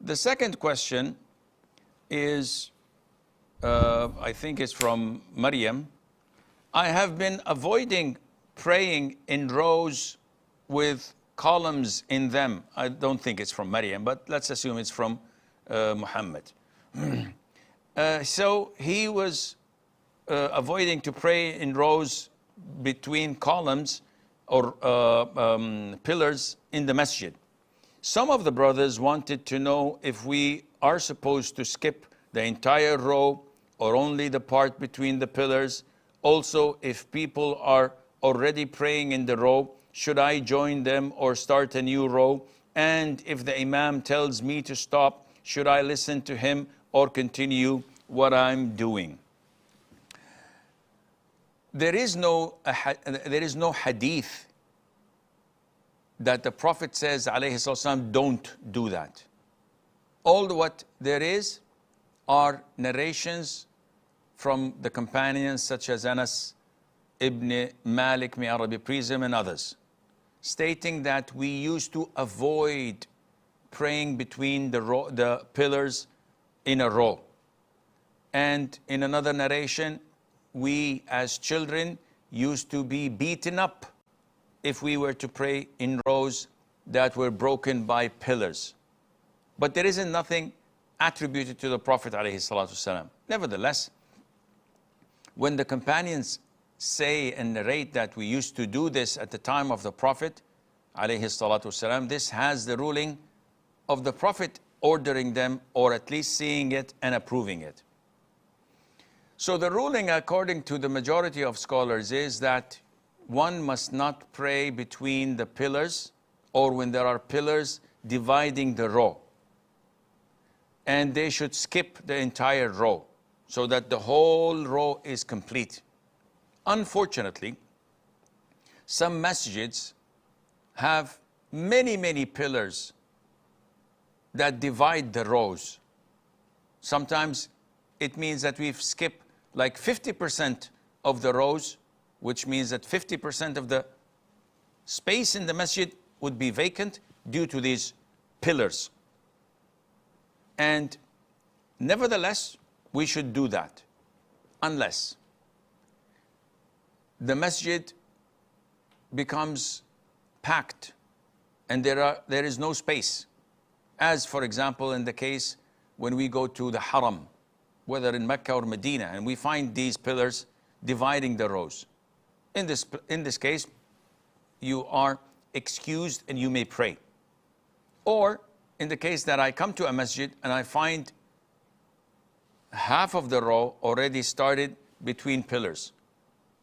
The second question is, I think it's from Maryam. I have been avoiding praying in rows with columns in them. I don't think it's from Maryam, but let's assume it's from Muhammad. So he was avoiding to pray in rows between columns or pillars in the masjid. Some of the brothers wanted to know if we are supposed to skip the entire row or only the part between the pillars. Also, if people are already praying in the row, should I join them or start a new row? And if the imam tells me to stop, should I listen to him or continue what I'm doing? There is no hadith that the Prophet says, alayhi sallam, don't do that. All what there is are narrations from the companions such as Anas ibn Malik, may Allah be pleased with him, and others, stating that we used to avoid praying between the pillars in a row. And in another narration, we as children used to be beaten up if we were to pray in rows that were broken by pillars. But there isn't nothing attributed to the Prophet ﷺ. Nevertheless, when the companions say and narrate that we used to do this at the time of the Prophet ﷺ, this has the ruling of the Prophet ordering them, or at least seeing it and approving it. So the ruling, according to the majority of scholars, is that one must not pray between the pillars or when there are pillars dividing the row. And they should skip the entire row so that the whole row is complete. Unfortunately, some masjids have many pillars that divide the rows. Sometimes it means that we've skipped like 50% of the rows, which means that 50% of the space in the masjid would be vacant due to these pillars. And nevertheless, we should do that unless the masjid becomes packed and there is no space. As for example, in the case when we go to the Haram, whether in Mecca or Medina, and we find these pillars dividing the rows. In this case, you are excused and you may pray. Or in the case that I come to a masjid and I find half of the row already started between pillars,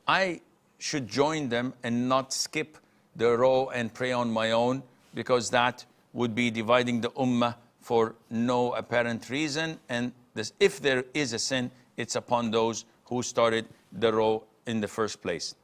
I should join them and not skip the row and pray on my own, because that would be dividing the ummah for no apparent reason. And if there is a sin, it's upon those who started the row in the first place.